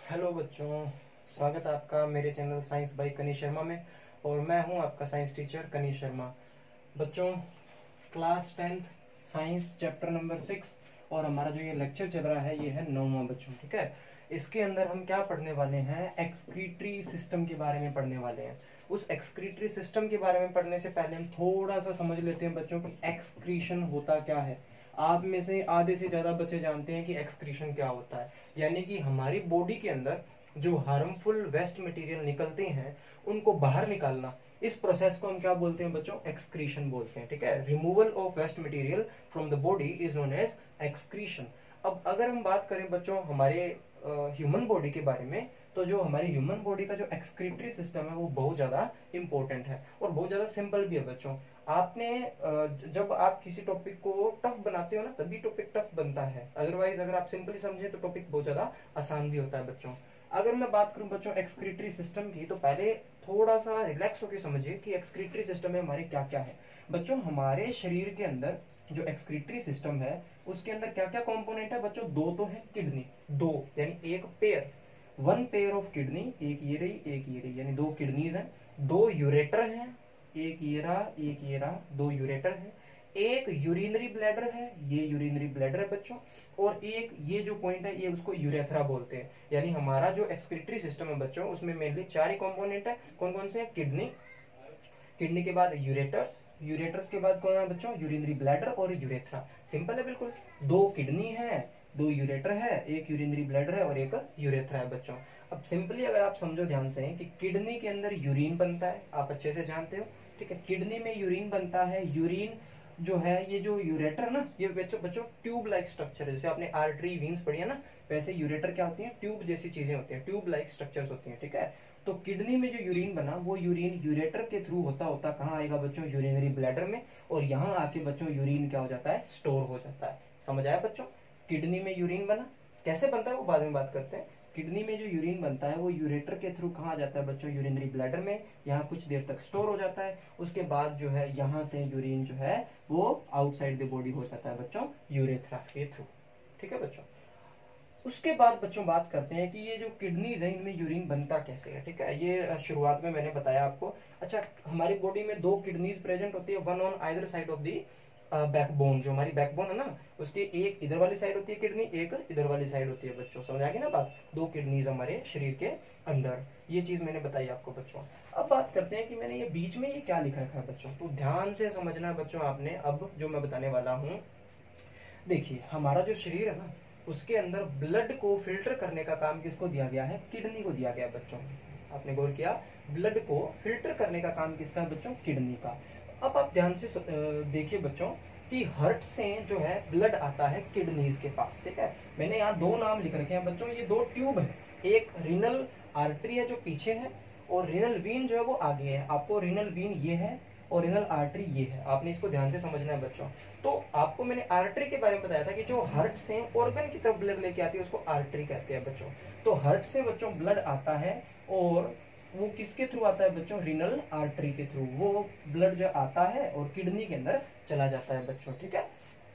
Hello बच्चों, स्वागत है आपका मेरे channel science by Kanish Sharma में। और मैं हूं आपका साइंस टीचर कनीश शर्मा। बच्चों, class 10th science chapter number 6 और हमारा जो ये लेक्चर चल रहा है ये है 9वां बच्चों। ठीक है, इसके अंदर हम क्या पढ़ने वाले हैं, एक्सक्रीटरी सिस्टम के बारे में पढ़ने वाले हैं। उस एक्सक्रीटरी सिस्टम के बारे में पढ़ने से पहले हम थोड़ा सा समझ लेते हैं बच्चों कि एक्सक्रीशन होता क्या है। आप में से आधे से ज्यादा बच्चे जानते हैं कि एक्सक्रीशन क्या होता है, यानी कि हमारी बॉडी के अंदर जो हार्मफुल वेस्ट मटेरियल निकलते हैं उनको बाहर निकालना। इस प्रोसेस को हम क्या बोलते हैं बच्चों, एक्सक्रीशन बोलते हैं। ठीक है, removal of waste material from the body is known as excretion. अब अगर हम बात करें बच्चों हमारे ह्यूमन बॉडी के बारे में, तो जो हमारी ह्यूमन बॉडी का जो एक्सक्रीटरी सिस्टम है वो बहुत ज्यादा इंपॉर्टेंट है और बहुत ज्यादा सिंपल भी है बच्चों। आपने जब आप किसी टॉपिक को टफ बनाते हो ना तभी टॉपिक टफ बनता है, अदरवाइज अगर आप सिंपली समझे तो टॉपिक बहुत ज्यादा आसान भी होता है बच्चों। अगर मैं बात करूं बच्चों एक्सक्रीटरी सिस्टम की, तो पहले थोड़ा सा रिलैक्स होकर समझिए कि एक्सक्रीटरी सिस्टम में हमारे क्या क्या है। बच्चों, हमारे शरीर के अंदर जो एक्सक्रीटरी सिस्टम है उसके अंदर क्या क्या कंपोनेंट है बच्चों, दो तो है किडनी, दो यानी एक pair, one pair of kidney, एक ये रही एक ये रही, यानी दो किडनीज हैं। दो यूरेटर हैं, एक ये रहा एक ये रहा, दो यूरेटर हैं। एक यूरिनरी ब्लैडर है, ये यूरिनरी ब्लैडर है बच्चों। और एक ये जो पॉइंट है ये उसको यूरेथ्रा बोलते हैं। यानी हमारा जो एक्सक्रीटरी सिस्टम है बच्चों उसमें मेनली चार ही कंपोनेंट है। कौन कौन से हैं, किडनी, किडनी के बाद यूरेटर्स, यूरेटर्स के बाद कौन है बच्चों, यूरिनरी ब्लैडर और यूरेथ्रा। सिंपल है बिल्कुल, दो किडनी है, दो यूरेटर है, एक यूरिनरी ब्लैडर है और एक यूरेथ्रा है बच्चों। अब सिंपली अगर आप समझो ध्यान से कि किडनी के अंदर यूरिन बनता है, आप अच्छे से जानते हो। ठीक है, किडनी में यूरिन बनता है। यूरिन जो है, ये जो यूरेटर ना, ये बच्चों बच्चों ट्यूब लाइक स्ट्रक्चर है। जैसे आपने आर्टरी वीन्स पढ़ी है ना, वैसे यूरेटर क्या होती है, ट्यूब जैसी चीजें होती हैं, ट्यूब लाइक स्ट्रक्चर्स होती हैं। ठीक है, तो किडनी में जो यूरिन बना वो यूरिन यूरेटर के थ्रू होता होता कहाँ आएगा बच्चों, यूरिनरी ब्लैडर में। और यहाँ आके बच्चों यूरिन क्या हो जाता है, स्टोर हो जाता है। समझ आया बच्चों, किडनी में यूरिन बना, कैसे बनता है वो बाद में बात करते हैं। किडनी में जो यूरिन बनता है वो यूरेटर के थ्रू कहाँ जाता है बच्चों, यूरिनरी ब्लैडर में। यहाँ कुछ देर तक स्टोर हो जाता है। उसके बाद जो है यहाँ से यूरिन जो है वो आउटसाइड द बॉडी हो जाता है बच्चों, यूरेथ्रा के थ्रू। ठीक है बच्चों, उसके बाद बच्चों बात करते हैं कि ये जो किडनीज है इनमें यूरिन बनता कैसे है। ठीक है, ये शुरुआत में मैंने बताया आपको। अच्छा, हमारी बॉडी में दो किडनीज प्रेजेंट होती है, one on either side of the backbone. जो हमारी बैकबोन है ना, उसकी एक इधर वाली साइड होती है किडनी, एक इधर वाली साइड होती है बच्चों। समझ आ गई ना बात, दो किडनीज हमारे शरीर के अंदर, ये चीज मैंने बताई आपको बच्चों। अब बात करते हैं कि मैंने ये बीच में ये क्या लिखा रखा है बच्चों, तो ध्यान से समझना बच्चों आपने। अब जो मैं बताने वाला हूँ, देखिए हमारा जो शरीर है ना उसके अंदर ब्लड को फिल्टर करने का काम किसको दिया गया है, किडनी को दिया गया है बच्चों। आपने गौर किया, ब्लड को फिल्टर करने का काम किसका है बच्चों, किडनी का। अब आप ध्यान से देखिए बच्चों कि हार्ट से जो है ब्लड आता है किडनीज के पास। ठीक है, मैंने यहाँ दो नाम लिख रखे हैं बच्चों, ये दो ट्यूब है, एक रीनल आर्टरी है जो पीछे है और रीनल वीन जो है वो आगे है। आपको रीनल वीन ये है और रीनल आर्टरी ये है, आपने इसको ध्यान से समझना है बच्चों। तो आपको मैंने आर्टरी के बारे में बताया था कि जो हार्ट से ऑर्गन की तरफ ब्लड लेके आती है उसको आर्टरी कहते हैं बच्चों। तो हार्ट से बच्चों ब्लड आता है और वो किसके थ्रू आता है बच्चों, रीनल आर्टरी के थ्रू। वो ब्लड जो आता है और किडनी के अंदर चला जाता है बच्चों। ठीक है,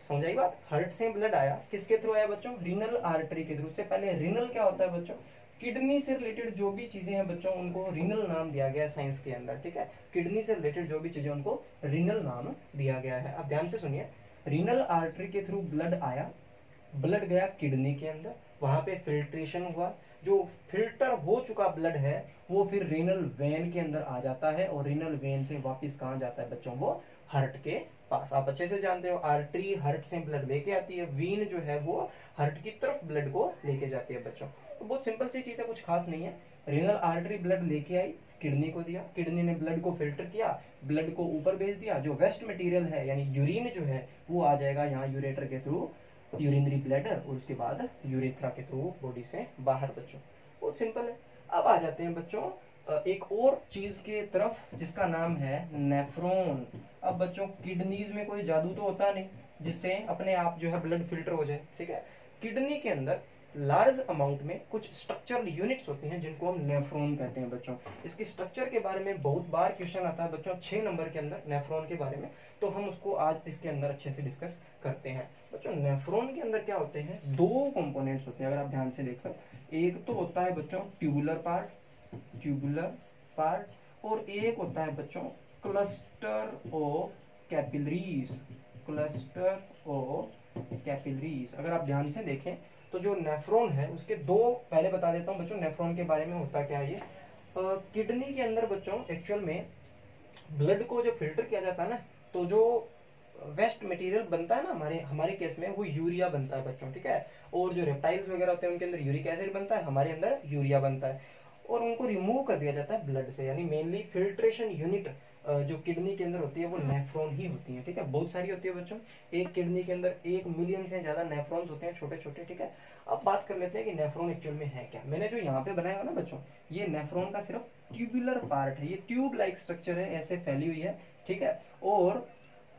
समझ आई बात, हार्ट से ब्लड आया, किसके थ्रू आया बच्चों, रीनल आर्टरी के थ्रू। से पहले रीनल क्या होता है बच्चों, किडनी से रिलेटेड जो भी चीजें हैं बच्चों उनको रीनल नाम दिया गया है साइंस के अंदर। ठीक है, किडनी से रिलेटेड जो भी चीजें उनको रीनल नाम दिया गया है। अब ध्यान से सुनिए, रीनल आर्टरी के थ्रू ब्लड आया, ब्लड गया किडनी के अंदर, वहां पे फिल्ट्रेशन हुआ, जो फिल्टर हो चुका ब्लड है वो फिर रीनल वेन के अंदर आ जाता है और रीनल वेन से वापस कहाँ जाता है बच्चों, वो हार्ट के पास। आप अच्छे से जानते हो, आर्टरी हार्ट से ब्लड लेके आती है, वीन जो है वो हार्ट की तरफ ब्लड को लेके जाती है बच्चों। तो बहुत सिंपल सी चीज है, कुछ खास नहीं है। रीनल आर्टरी ब्लड लेके आई, किडनी को दिया, किडनी ने ब्लड को फिल्टर किया, ब्लड को ऊपर भेज दिया, जो वेस्ट मटेरियल है यानी यूरिन जो है वो आ जाएगा यहाँ यूरेटर के थ्रू, यूरिनरी ब्लैडर, और उसके बाद यूरेथ्रा के थ्रू बॉडी से बाहर बच्चों। बहुत सिंपल है। अब आ जाते हैं बच्चों एक और चीज के तरफ जिसका नाम है नेफ्रॉन। अब बच्चों किडनीज में कोई जादू तो होता नहीं जिससे अपने आप जो है ब्लड फिल्टर हो जाए। ठीक है, किडनी के अंदर लार्ज अमाउंट में कुछ स्ट्रक्चरल यूनिट्स होती हैं जिनको हम नेफ्रॉन कहते हैं बच्चों। इसकी स्ट्रक्चर के बारे में बहुत बार क्वेश्चन आता है बच्चों 6 नंबर के अंदर नेफ्रॉन के बारे में, तो हम उसको आज इसके अंदर अच्छे से डिस्कस करते हैं बच्चों। नेफ्रॉन के अंदर क्या होते हैं, दो कंपोनेंट्स होते हैं अगर आप ध्यान से देखो। एक तो होता है बच्चों ट्यूबुलर पार्ट और एक होता है बच्चों क्लस्टर ऑफ कैपिलरीज। अगर आप ध्यान से देखें तो जो नेफ्रॉन है उसके दो, पहले बता देता हूं बच्चों नेफ्रॉन के बारे में होता क्या है ये। किडनी के अंदर बच्चों एक्चुअल में ब्लड को जो फिल्टर किया जाता है ना, तो जो वेस्ट मटेरियल बनता है ना हमारे केस में वो यूरिया बनता है बच्चों, ठीक है। और जो रेप्टाइल्स वगैरह होते हैं उनके अंदर यूरिक एसिड बनता है, हमारे अंदर यूरिया बनता है, और उनको रिमूव कर दिया जाता है ब्लड से। यानी मेनली फिल्ट्रेशन यूनिट जो किडनी के अंदर होती है वो नेफ्रॉन ही होती है, ठीक है। बहुत सारी होती है बच्चों, एक किडनी के अंदर 1 मिलियन से ज्यादा नेफ्रॉन्स होते हैं छोटे छोटे, ठीक है। अब बात कर लेते हैं कि नेफ्रॉन एक्चुअल में है क्या। मैंने जो यहाँ पे बनाया ना बच्चों, ये नेफ्रॉन का सिर्फ ट्यूबुलर पार्ट है, ये ट्यूब लाइक स्ट्रक्चर है, ऐसे फैली हुई है, ठीक है। और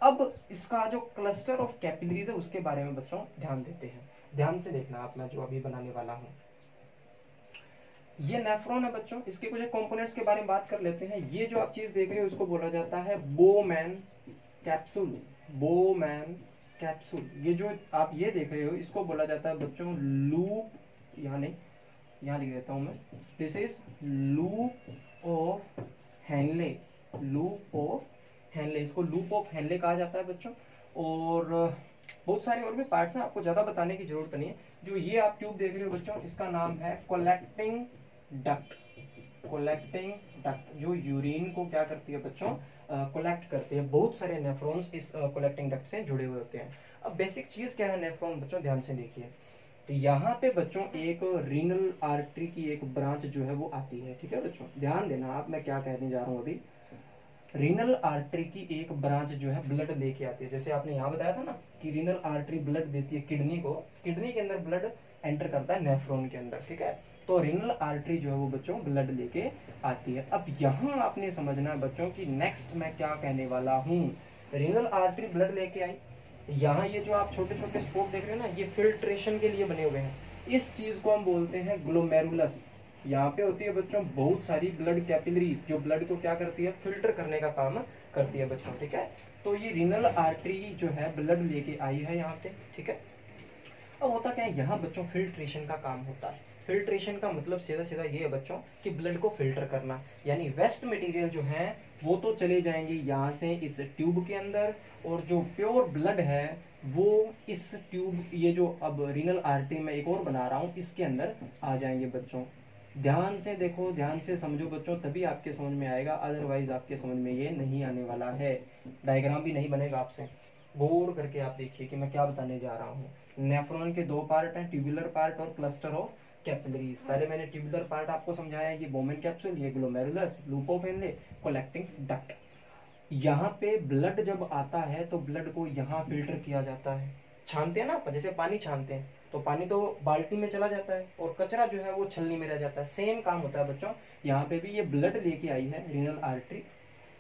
अब इसका जो क्लस्टर ऑफ कैपिलरीज है उसके बारे में बच्चों ध्यान देते हैं। ध्यान से देखना आप, मैं जो अभी बनाने वाला हूँ ये नेफ्रॉन है बच्चों। इसके कुछ कंपोनेंट्स के बारे में बात कर लेते हैं। ये जो आप चीज देख रहे हो उसको बोला जाता है बोमैन कैप्सूल। ये जो आप ये देख रहे हो इसको बोला जाता है बच्चों लूप, यहाँ नहीं, यहाँ लिख देता हूं मैं, this is loop of Henle. इसको लूप ऑफ हेनले कहा जाता है बच्चों। और बहुत सारे और भी पार्ट्स हैं, आपको ज्यादा बताने की जरूरत नहीं है। जो ये आप ट्यूब देख रहे हो बच्चों इसका नाम है कोलेक्टिंग डक्ट। जो यूरिन को क्या करती है बच्चों, कोलेक्ट करती है। बहुत सारे नेफ्रॉन्स इस कोलेक्टिंग डक्ट से जुड़े हुए होते हैं। अब बेसिक चीज क्या है नेफ्रॉन बच्चों, ध्यान से देखिए। तो यहाँ पे बच्चों एक रीनल आर्टरी की एक ब्रांच जो है वो आती है, ठीक है बच्चों। ध्यान देना आप, मैं क्या कहने जा रहा हूँ अभी। रीनल आर्टरी की एक ब्रांच जो है ब्लड लेके आती है। जैसे आपने यहाँ बताया था ना कि रीनल आर्टरी ब्लड देती है किडनी को, किडनी के अंदर ब्लड एंटर करता है नेफ्रॉन के अंदर, ठीक है। तो रीनल आर्टरी जो है वो बच्चों ब्लड लेके आती है। अब यहाँ आपने समझना है बच्चों कि नेक्स्ट मैं क्या कहने वाला हूँ। रीनल आर्टरी ब्लड लेके आई, यहाँ ये जो आप छोटे छोटे स्पोट देख रहे हैं ना, ये फिल्ट्रेशन के लिए बने हुए हैं। इस चीज को हम बोलते हैं ग्लोमेरुलस। यहाँ पे होती है बच्चों बहुत सारी ब्लड कैपिलरीज जो ब्लड को क्या करती है, फिल्टर करने का काम करती है बच्चों, ठीक है। तो ये रीनल आर्टरी जो है ब्लड लेके आई है यहाँ पे, ठीक है। अब होता क्या है, यहाँ बच्चों फिल्ट्रेशन का काम होता है। फिल्ट्रेशन का मतलब सीधा सीधा ये है बच्चों कि ब्लड को फिल्टर करना। यानी वेस्ट मटेरियल जो है वो तो चले जाएंगे यहाँ से इस ट्यूब के अंदर, और जो प्योर ब्लड है वो इस ट्यूब, ये जो अब रीनल आर्टरी में एक और बना रहा हूँ इसके अंदर आ जाएंगे बच्चों। ध्यान से देखो, ध्यान से समझो बच्चों, तभी आपके समझ में आएगा, अदरवाइज आपके समझ में ये नहीं आने वाला है। डायग्राम भी नहीं बनेगा आपसे, गौर करके आप देखिए कि मैं क्या बताने जा रहा हूँ। नेफ्रॉन के दो पार्ट हैं, ट्यूबुलर पार्ट और क्लस्टर ऑफ कैपिलरीज। पहले मैंने ट्यूबुलर पार्ट आपको समझाया, ये बोमेन कैप्सूल, ये glomerulus, loop of Henle, collecting duct. यहाँ पे ब्लड जब आता है तो ब्लड को यहाँ फिल्टर किया जाता है। छानते हैं ना, जैसे पानी छानते हैं तो पानी तो बाल्टी में चला जाता है और कचरा जो है वो छलनी में रह जाता है। सेम काम होता है बच्चों, यहाँ पे भी ये ब्लड लेके आई है रीनल आर्टरी।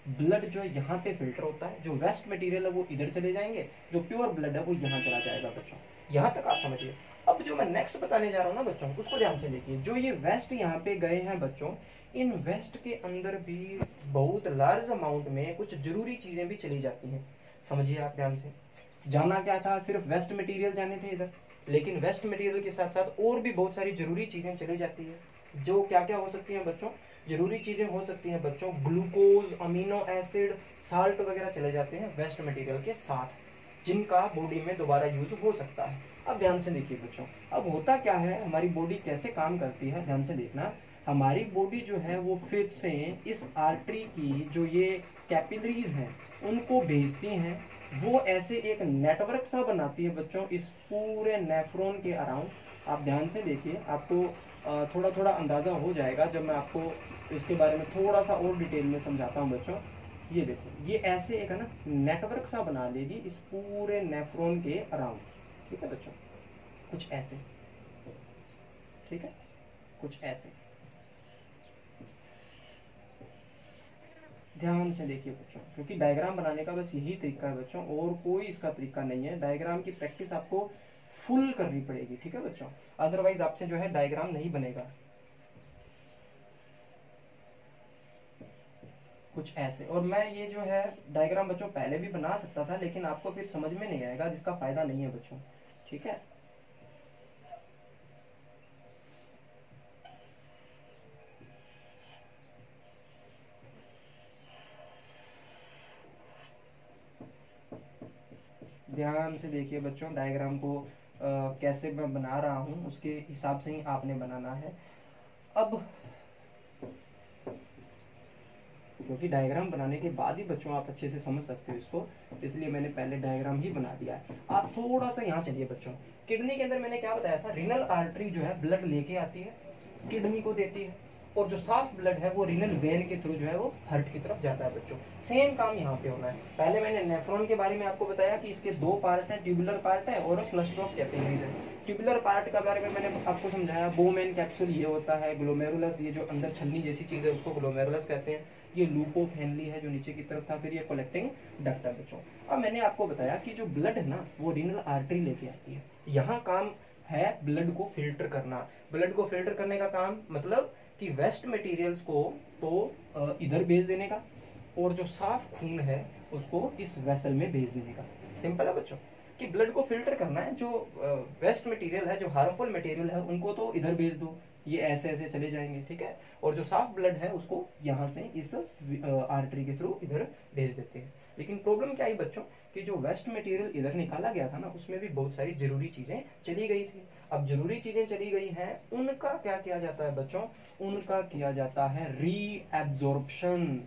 ब्लड जो है यहाँ पे फिल्टर होता है, जो वेस्ट मटेरियल है वो इधर चले जाएंगे, जो प्योर ब्लड है वो यहाँ चला जाएगा बच्चों। यहाँ तक आप समझिए। अब जो मैं नेक्स्ट बताने जा रहा हूँ ना बच्चों, उसको ध्यान से देखिए। जो ये वेस्ट यहाँ पे गए हैं बच्चों, इन वेस्ट के अंदर भी बहुत लार्ज अमाउंट में कुछ जरूरी चीजें भी चली जाती हैं। समझिए आप ध्यान से। जाना क्या था, सिर्फ वेस्ट मटेरियल जाने थे इधर, लेकिन वेस्ट मटेरियल के साथ साथ और भी बहुत सारी जरूरी चीजें चली जाती है। जो क्या क्या हो सकती हैं बच्चों, जरूरी चीजें हो सकती हैं बच्चों, ग्लूकोज, अमीनो एसिड, साल्ट वगैरह चले जाते हैं वेस्ट मटेरियल के साथ, जिनका बॉडी में दोबारा यूज हो सकता है। अब ध्यान से देखिए बच्चों, अब होता क्या है, हमारी बॉडी कैसे काम करती है, ध्यान से देखना। हमारी बॉडी जो है वो फिर से इस आर्टरी की जो ये कैपिलरीज हैं उनको भेजती हैं। वो ऐसे एक नेटवर्क सा बनाती है बच्चों इस पूरे नेफ्रॉन के अराउंड। आप ध्यान से देखिए, आपको थोड़ा थोड़ा अंदाजा हो जाएगा जब मैं आपको इसके बारे में थोड़ा सा और डिटेल में समझाता हूँ बच्चों। ये देखो, ये ऐसे एक है ना नेटवर्क सा बना देगी इस पूरे नेफ्रॉन के अराउंड, ठीक है बच्चों। कुछ ऐसे, ठीक है, कुछ ऐसे। ध्यान से देखिए बच्चों, क्योंकि डायग्राम बनाने का बस यही तरीका है बच्चों, और कोई इसका तरीका नहीं है। डायग्राम की प्रैक्टिस आपको फुल करनी पड़ेगी, ठीक है बच्चों, अदरवाइज आपसे जो है डायग्राम नहीं बनेगा। कुछ ऐसे। और मैं ये जो है डायग्राम बच्चों पहले भी बना सकता था, लेकिन आपको फिर समझ में नहीं आएगा, जिसका फायदा नहीं है बच्चों, ठीक है। ध्यान से देखिए बच्चों, डायग्राम को कैसे मैं बना रहा हूं उसके हिसाब से ही आपने बनाना है। अब क्योंकि डायग्राम बनाने के बाद ही बच्चों आप अच्छे से समझ सकते हो इसको, इसलिए मैंने पहले डायग्राम ही बना दिया है। आप थोड़ा सा यहाँ चलिए बच्चों, किडनी के अंदर मैंने क्या बताया था, रीनल आर्टरी जो है ब्लड लेके आती है, किडनी को देती है, और जो साफ ब्लड है वो रीनल वेन के थ्रू जो है वो हार्ट की तरफ जाता है बच्चों। सेम काम यहाँ पे होना है। पहले मैंने नेफ्रॉन के बारे में आपको बताया कि इसके दो पार्ट हैं, ट्यूबुलर पार्ट है और क्लस्टर ऑफ कैपिलरीज है। ट्यूबुलर पार्ट का बारे में मैंने आपको समझाया, बोमेन कैप्सूल ये होता है, ग्लोमेरुलस ये जो अंदर छलनी जैसी चीज है उसको ग्लोमेरुलस कहते हैं, ये लूपोफेनली है जो नीचे की तरफ था, फिर ये कलेक्टिंग डक्ट है बच्चों। अब मैंने आपको बताया कि जो ब्लड है ना वो रीनल आर्टरी लेके आती है, यहाँ काम है ब्लड को फिल्टर करना। ब्लड को फिल्टर करने का काम मतलब कि वेस्ट मटेरियल्स को तो इधर भेज देने का, और जो साफ खून है उसको इस वेसल में भेज देने का। सिंपल है बच्चों कि ब्लड को फिल्टर करना है, जो वेस्ट मटेरियल है, जो हार्मफुल मटेरियल है उनको तो इधर भेज दो, ये ऐसे ऐसे चले जाएंगे, ठीक है, और जो साफ ब्लड है उसको यहाँ से इस आर्टरी के थ्रू इधर भेज देते हैं। लेकिन प्रॉब्लम क्या है बच्चों कि जो वेस्ट मटेरियल इधर निकाला गया था ना उसमें भी बहुत सारी जरूरी चीजें चली गई थी। अब जरूरी चीजें चली गई हैं, उनका क्या किया जाता है बच्चों, उनका किया जाता है रीएब्जॉर्प्शन।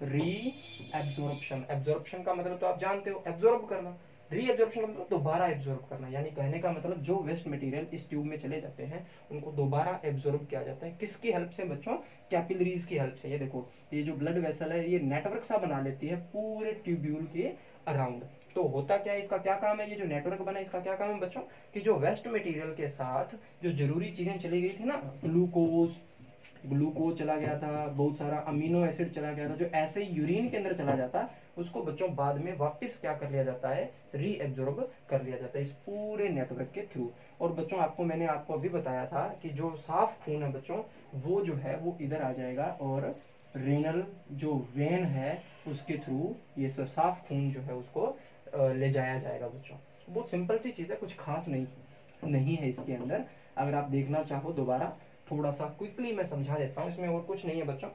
रीएब्जॉर्प्शन, एब्जॉर्प्शन का मतलब तो आप जानते हो, एब्जॉर्ब करना, रीएब्जॉर्प्शन का मतलब दोबारा एब्जॉर्ब करना, यानी कहने का मतलब जो वेस्ट मटेरियल इस ट्यूब में चले जाते हैं उनको दोबारा एब्जॉर्ब किया जाता है। किसकी हेल्प से बच्चों, कैपिलरीज की हेल्प से। ये देखो ये जो ब्लड वेसल है ये नेटवर्क सा बना लेती है पूरे ट्यूब्यूल के अराउंड। तो होता क्या है, इसका क्या काम है, ये जो नेटवर्क बना इसका क्या काम है बच्चों कि जो वेस्ट मटेरियल के साथ जो जरूरी चीजें चली गई थी ना, ग्लूकोज चला गया था, बहुत सारा अमीनो एसिड चला गया था, जो ऐसे यूरिन के अंदर चला जाता उसको बच्चों बाद में वापस क्या कर लिया जाता है, रीएब्जॉर्ब कर लिया जाता है इस पूरे नेटवर्क के थ्रू। और बच्चों मैंने आपको अभी बताया था कि जो साफ खून है बच्चों वो जो है वो इधर आ जाएगा और रीनल जो वेन है उसके थ्रू ये साफ खून जो है उसको ले जाया जाएगा बच्चों। बहुत सिंपल सी चीज है, कुछ खास नहीं है इसके अंदर। अगर आप देखना चाहो दोबारा थोड़ा सा क्विकली मैं समझा देता हूँ, इसमें और कुछ नहीं है बच्चों।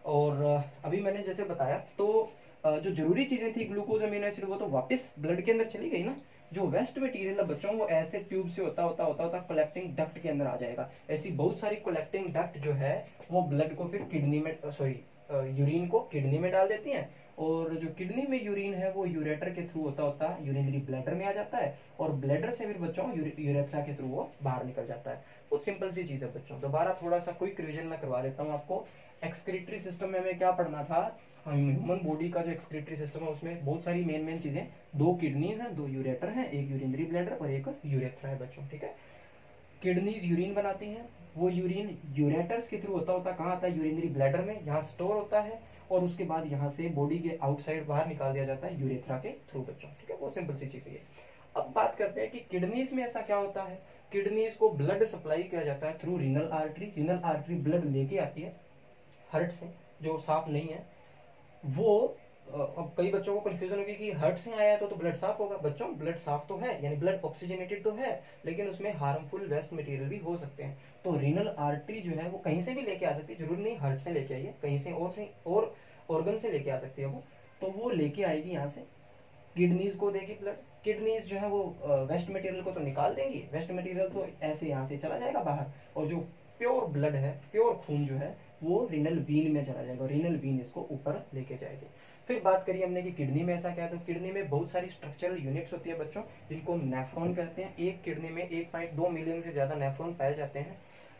और अभी मैंने जैसे बताया तो जो जरूरी चीजें थी ग्लूकोज अमीनो एसिड वो तो वापस ब्लड के अंदर चली गई ना। जो वेस्ट मटेरियल है बच्चों वो ऐसे ट्यूब से होता कलेक्टिंग डक्ट के अंदर आ जाएगा। ऐसी बहुत सारी कलेक्टिंग डक्ट जो है वो ब्लड को फिर किडनी में यूरिन को किडनी में डाल देती हैं, और जो किडनी में यूरिन है वो यूरेटर के थ्रू होता यूरिनरी ब्लैडर में आ जाता है, और ब्लैडर से फिर बच्चों यूरेथ्रा के थ्रू वो बाहर निकल जाता है। बहुत सिंपल सी चीज है बच्चों। दोबारा थोड़ा सा क्विक रिवीजन में करवा देता हूँ आपको। एक्सक्रीटरी सिस्टम में हमें क्या पढ़ना था, ह्यूमन बॉडी का जो एक्सक्रीटरी सिस्टम है उसमें बहुत सारी मेन चीजें, दो किडनीज हैं, दो यूरेटर हैं, एक यूरिनरी ब्लैडर और एक यूरेथ्रा है बच्चों, ठीक है। किडनीज यूरिन बनाती हैं, वो यूरिन यूरेटर्स के थ्रू होता कहाँ आता है, यूरिनरी ब्लैडर में, यहाँ स्टोर होता है, और उसके बाद यहाँ से बॉडी के आउटसाइड बाहर निकाल दिया जाता है यूरेथ्रा के थ्रू बच्चों, ठीक है। बहुत सिंपल सी चीज है ये। अब बात करते हैं कि किडनीज में ऐसा क्या होता है। किडनीज को ब्लड सप्लाई किया जाता है through renal artery. Renal artery blood लेके आती है हार्ट से, जो साफ नहीं है वो। अब कई बच्चों को कंफ्यूजन होगी कि हार्ट से आया है तो ब्लड साफ होगा। बच्चों ब्लड साफ तो है, यानी ब्लड ऑक्सीजनेटेड तो है, लेकिन उसमें हार्मफुल वेस्ट मटेरियल भी हो सकते हैं। तो रीनल आर्टरी जो है वो कहीं से भी लेके आ सकती है, जरूरी नहीं हार्ट से लेके आई है, कहीं से और ऑर्गन से लेके आ सकती है वो। तो वो लेके आएगी यहाँ से, किडनीज को देगी ब्लड। किडनीज जो है वो वेस्ट मटेरियल को तो निकाल देंगी, वेस्ट मटेरियल तो ऐसे यहाँ से चला जाएगा बाहर, और जो प्योर ब्लड है, प्योर खून जो है वो रीनल वीन में चला जाएगा, रीनल वीन इसको ऊपर लेके जाएगी। फिर बात करिए हमने कि किडनी में ऐसा क्या है, तो किडनी में बहुत सारी स्ट्रक्चरल यूनिट्स होती है बच्चों, जिनको हम नेफ्रॉन कहते हैं। एक किडनी में 1.2 मिलियन से ज्यादा नेफ्रॉन पाए जाते हैं।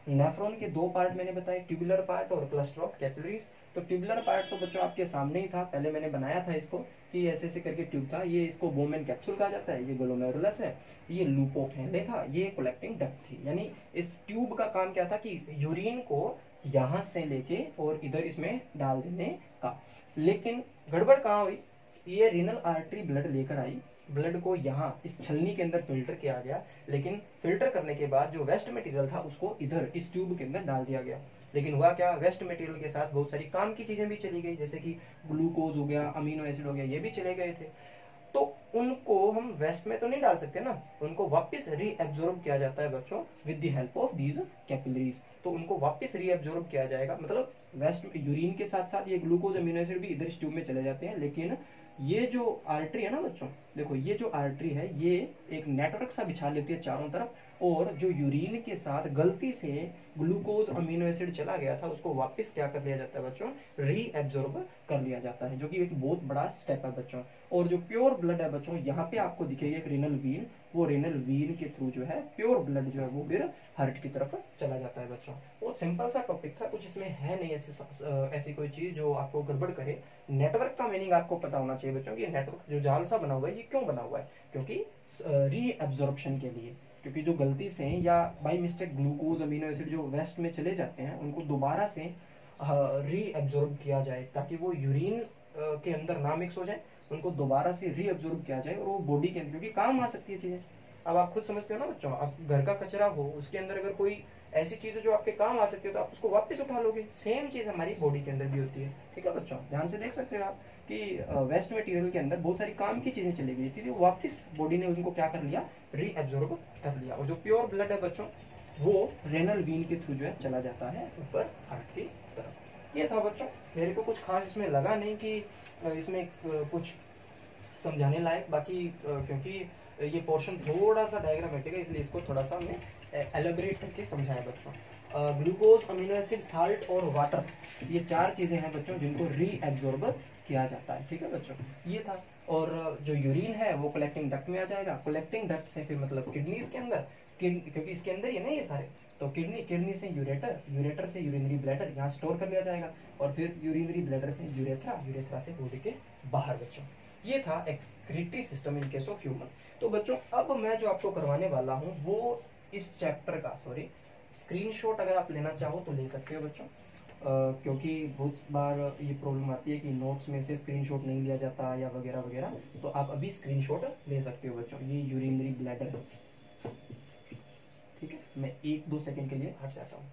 नेफ्रॉन के दो पार्ट मैंने बताए, ट्यूबुलर पार्ट और क्लस्टर ऑफ कैपिलरीज। तो ट्यूबुलर पार्ट तो बच्चों आपके सामने ही था, पहले मैंने बनाया था इसको कि ऐसे ऐसे करके ट्यूब था, ये इसको बोमेन कैप्सूल कहा जाता है, ये ग्लोमेरुलस है, ये लूपोफेनले था, ये कलेक्टिंग डक्ट थी। यानी इस ट्यूब का काम क्या था कि यूरिन को यहाँ से लेके और इधर इसमें डाल देने का। लेकिन गड़बड़ कहाँ हुई, ये रीनल आर्टरी ब्लड लेकर आई, ब्लड को यहाँ इस छलनी के अंदर फिल्टर किया गया, लेकिन फिल्टर करने के बाद जो वेस्ट मटेरियल था उसको इधर इस ट्यूब के अंदर डाल दिया गया। लेकिन हुआ क्या, वेस्ट मटेरियल के साथ बहुत सारी काम की चीजें भी चली गई, जैसे कि ग्लूकोज हो गया, अमीनो एसिड हो गया, ये भी चले गए थे। तो उनको हम वेस्ट में तो नहीं डाल सकते ना, उनको वापस रीएब्जॉर्ब किया जाता है बच्चों with the help of these capillaries. तो उनको वापस रीएब्जॉर्ब किया जाएगा, मतलब वेस्ट यूरिन के साथ साथ ये ग्लूकोज अमीनो एसिड भी इधर ट्यूब में चले जाते हैं। लेकिन ये जो आर्टरी है ना बच्चों, देखो ये जो आर्टरी है ये एक नेटवर्क सा बिछा लेती है चारों तरफ, और जो यूरिन के साथ गलती से ग्लूकोज अमीनो एसिड चला गया था उसको वापस क्या कर लिया जाता है बच्चों, रीएब्जॉर्ब कर लिया जाता है, जो कि एक बहुत बड़ा स्टेप है बच्चों। और जो प्योर ब्लड है बच्चों, यहाँ पे आपको दिखेगी एक रेनल वीन, वो रेनल वीन के थ्रू जो है प्योर ब्लड जो है वो फिर हार्ट की तरफ चला जाता है बच्चों। बहुत सिंपल सा टॉपिक था, कुछ इसमें है नहीं ऐसी कोई चीज जो आपको गड़बड़ करे। नेटवर्क का मीनिंग आपको पता होना चाहिए बच्चों कि नेटवर्क जो जाल सा बना हुआ है ये क्यों बना हुआ है, क्योंकि रीएब्जॉर्प्शन के लिए, क्योंकि जो गलती से या by mistake glucose amino acid जो वेस्ट में चले जाते हैं उनको दोबारा से रीएब्जॉर्ब किया जाए, ताकि वो यूरिन के अंदर ना मिक्स हो जाए, उनको दोबारा से रीअब्जॉर्ब किया जाए और वो बॉडी के अंदर, क्योंकि काम आ सकती है चीजें। अब आप खुद समझते हो ना बच्चों, अब घर का कचरा हो उसके अंदर अगर कोई ऐसी चीज है जो आपके काम आ सकती है तो आप उसको वापस उठा लोगे। सेम चीज हमारी बॉडी के अंदर भी होती है, ठीक है बच्चों, ध्यान से देख सकते हो आप कि वेस्ट मटेरियल के अंदर बहुत सारी काम की चीजें चली गई थी, तो वापस बॉडी ने उनको क्या कर लिया, रीअब्जॉर्ब कर लिया। और जो प्योर ब्लड है बच्चों वो रेनल वीन के थ्रू जो है चला जाता है ऊपर हार्ट की तरफ। ये था बच्चों, मेरे को कुछ खास इसमें लगा नहीं कि इसमें कुछ समझाने लायक, बाकी क्योंकि ये पोर्शन थोड़ा सा डायग्रामेटिक है इसलिए इसको थोड़ा सा हमने एलेबरेट करके समझाया बच्चों। ग्लूकोज अमीनो एसिड साल्ट और वाटर, ये चार चीजें हैं बच्चों जिनको रीएब्जॉर्ब किया जाता है, ठीक है बच्चों, ये था। और जो यूरिन है वो कलेक्टिंग डक्ट में आ जाएगा, कलेक्टिंग डक्ट से फिर मतलब किडनीज के अंदर, क्योंकि इसके अंदर ही है ना ये सारे, तो किडनी से यूरेटर, यूरेटर से यूरिनरी ब्लैडर यहाँ स्टोर कर लिया जाएगा, और फिर यूरिनरी ब्लैडर से यूरेथ्रा, यूरेथ्रा से बॉडी के बाहर बच्चों। ये था excretory system in case of human. तो बच्चों अब मैं जो आपको करवाने वाला हूँ वो इस चैप्टर का, सॉरी, स्क्रीनशॉट अगर आप लेना चाहो तो ले सकते हो बच्चों, क्योंकि बहुत बार ये प्रॉब्लम आती है कि नोट्स में से स्क्रीनशॉट नहीं लिया जाता या वगैरह वगैरह, तो आप अभी स्क्रीनशॉट ले सकते हो बच्चों। ये यूरिनरी ब्लैडर है, ठीक है, मैं 1-2 सेकंड के लिए हट जाता हूँ।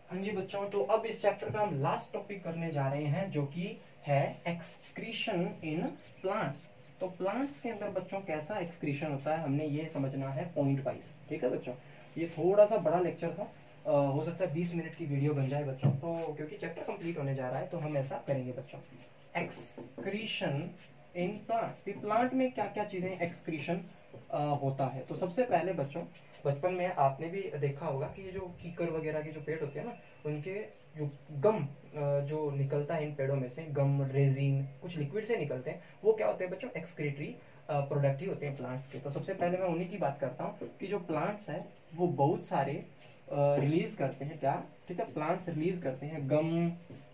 हाँ जी बच्चों, तो अब इस चैप्टर का हम लास्ट टॉपिक करने जा रहे हैं जो कि है एक्सक्रीशन इन प्लांट्स। तो प्लांट्स के अंदर बच्चों कैसा एक्सक्रीशन होता है हमने ये समझना है पॉइंट वाइज, ठीक है बच्चों। ये थोड़ा सा बड़ा लेक्चर था, हो सकता है 20 मिनट की वीडियो बन जाए बच्चों, तो क्योंकि चैप्टर कंप्लीट होने जा रहा है तो हम ऐसा करेंगे बच्चों। एक्सक्रीशन इन प्लांट्स, प्लांट में क्या क्या चीजें एक्सक्रीशन होता है। तो सबसे पहले बच्चों, बचपन में आपने भी देखा होगा कि ये जो कीकर वगैरह के जो पेड़ होते हैं ना, उनके जो गम जो निकलता है इन पेड़ों में से, गम, रेजिन, कुछ लिक्विड से निकलते हैं, वो क्या होते हैं बच्चों, एक्सक्रीटरी प्रोडक्ट ही होते हैं प्लांट्स के। तो सबसे पहले मैं उन्हीं की बात करता हूँ कि जो प्लांट्स है वो बहुत सारे रिलीज करते हैं, क्या, ठीक है, प्लांट्स रिलीज करते हैं गम,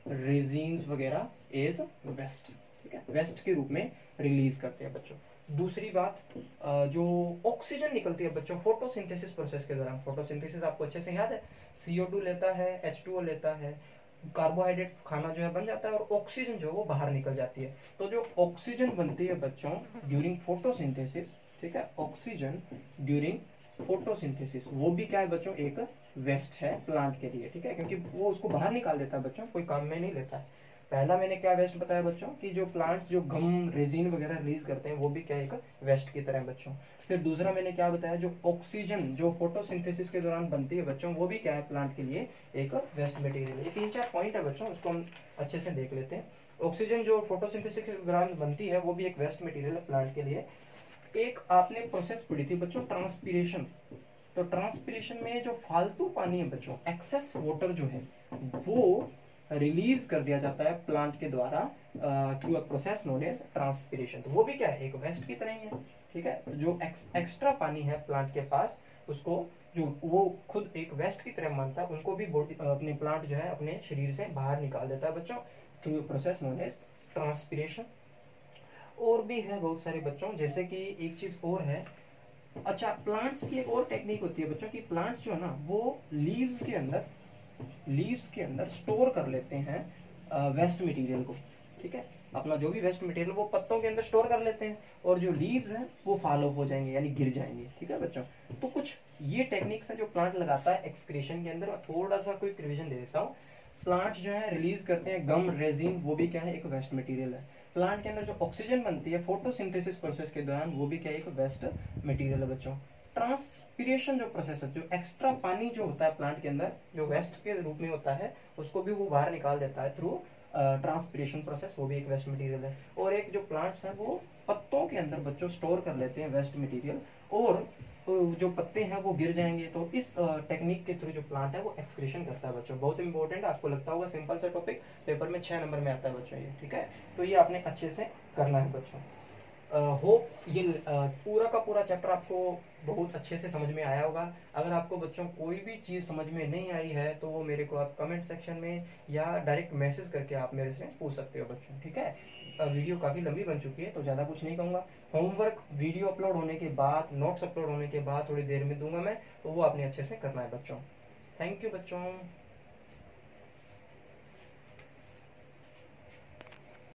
रेजिन्स वगैरह एज वेस्ट, ठीक है, वेस्ट के रूप में रिलीज करते हैं बच्चों। दूसरी बात, जो ऑक्सीजन निकलती है बच्चों फोटोसिंथेसिस प्रोसेस के दौरान, फोटोसिंथेसिस आपको अच्छे से याद है, CO2 लेता है, H2O लेता है, कार्बोहाइड्रेट खाना जो है बन जाता है, और ऑक्सीजन जो है वो बाहर निकल जाती है। तो जो ऑक्सीजन बनती है बच्चों ड्यूरिंग फोटोसिंथेसिस, ठीक है, ऑक्सीजन ड्यूरिंग फोटोसिंथेसिस, वो भी क्या है बच्चों, एक वेस्ट है प्लांट के लिए, ठीक है, क्योंकि वो उसको बाहर निकाल देता है बच्चों, कोई काम में नहीं लेता है। पहला मैंने क्या वेस्ट बताया बच्चों कि जो प्लांट्स जो गम, रेजिन वगैरह रिलीज करते हैं वो भी क्या एक वेस्ट की तरह है बच्चों। फिर दूसरा मैंने क्या बताया, जो ऑक्सीजन जो फोटोसिंथेसिस के दौरान बनती है बच्चों, वो भी क्या है प्लांट के लिए एक वेस्ट मटेरियल है। ये 3-4 पॉइंट है बच्चों, उसको हम अच्छे से देख लेते हैं। ऑक्सीजन जो फोटोसिंथेसिस के दौरान बनती है वो भी एक वेस्ट मटेरियल है प्लांट के लिए। एक आपने प्रोसेस पढ़ी थी बच्चों, ट्रांसपीरेशन। तो ट्रांसपीरेशन में जो फालतू पानी है बच्चों, एक्सेस वाटर जो है वो रिलीज कर दिया जाता है प्लांट के द्वारा through a process known as transpiration. तो वो भी क्या है, एक वेस्ट की तरह ही है, ठीक है। जो एक्स्ट्रा पानी है प्लांट के पास, उसको जो वो खुद एक वेस्ट की तरह मानता है, उनको भी अपने प्लांट जो है अपने शरीर से बाहर निकाल देता है बच्चों through process known as transpiration. और भी है बहुत सारे बच्चों, जैसे कि एक चीज और है, अच्छा, प्लांट्स की एक और टेक्निक होती है बच्चों कि प्लांट्स जो है ना वो लीव्स के अंदर लीव्स के अंदर स्टोर कर लेते हैं वेस्ट मटेरियल को, ठीक है। अपना जो भी वेस्ट मटेरियल वो पत्तों के अंदर स्टोर कर लेते हैं, और जो लीव्स हैं वो फॉल ऑफ हो जाएंगे यानी गिर जाएंगे, ठीक है बच्चों। तो कुछ ये टेक्निक्स हैं जो प्लांट लगाता है एक्सक्रीशन के अंदर। थोड़ा सा कोई रिविजन दे देता हूँ। प्लांट जो है रिलीज करते हैं गम रेजिन, वो भी क्या है, एक वेस्ट मटेरियल है। प्लांट के अंदर जो ऑक्सीजन बनती है फोटोसिंथेसिस प्रोसेस के दौरान, वो भी क्या है, एक वेस्ट मटेरियल है बच्चों। ट्रांसपीरेशन जो प्रोसेस है, जो एक्स्ट्रा पानी जो होता है प्लांट के अंदर जो वेस्ट के रूप में होता है, उसको भी वो बाहर निकाल देता है थ्रू ट्रांसपीरेशन प्रोसेस, वो भी एक वेस्ट मटेरियल है। और एक जो प्लांट्स हैं वो पत्तों के अंदर बच्चों स्टोर कर लेते हैं वेस्ट मटेरियल, और जो पत्ते हैं वो गिर जाएंगे। तो इस टेक्निक के थ्रू जो प्लांट है वो एक्सक्रीशन करता है बच्चों। बहुत इंपॉर्टेंट, आपको लगता होगा सिंपल सा टॉपिक, पेपर में 6 नंबर में आता है बच्चों ये, ठीक है। तो ये आपने अच्छे से करना है बच्चों। होप ये पूरा का पूरा चैप्टर आपको बहुत अच्छे से समझ में आया होगा। अगर आपको बच्चों कोई भी चीज़ समझ में नहीं आई है तो वो मेरे को आप कमेंट सेक्शन में या डायरेक्ट मैसेज करके आप मेरे से पूछ सकते हो बच्चों, ठीक है। वीडियो काफ़ी लंबी बन चुकी है तो ज़्यादा कुछ नहीं कहूँगा। होमवर्क वीडियो अपलोड होने के बाद, नोट्स अपलोड होने के बाद थोड़ी देर में दूंगा मैं, तो वो आपने अच्छे से करना है बच्चों। थैंक यू बच्चों।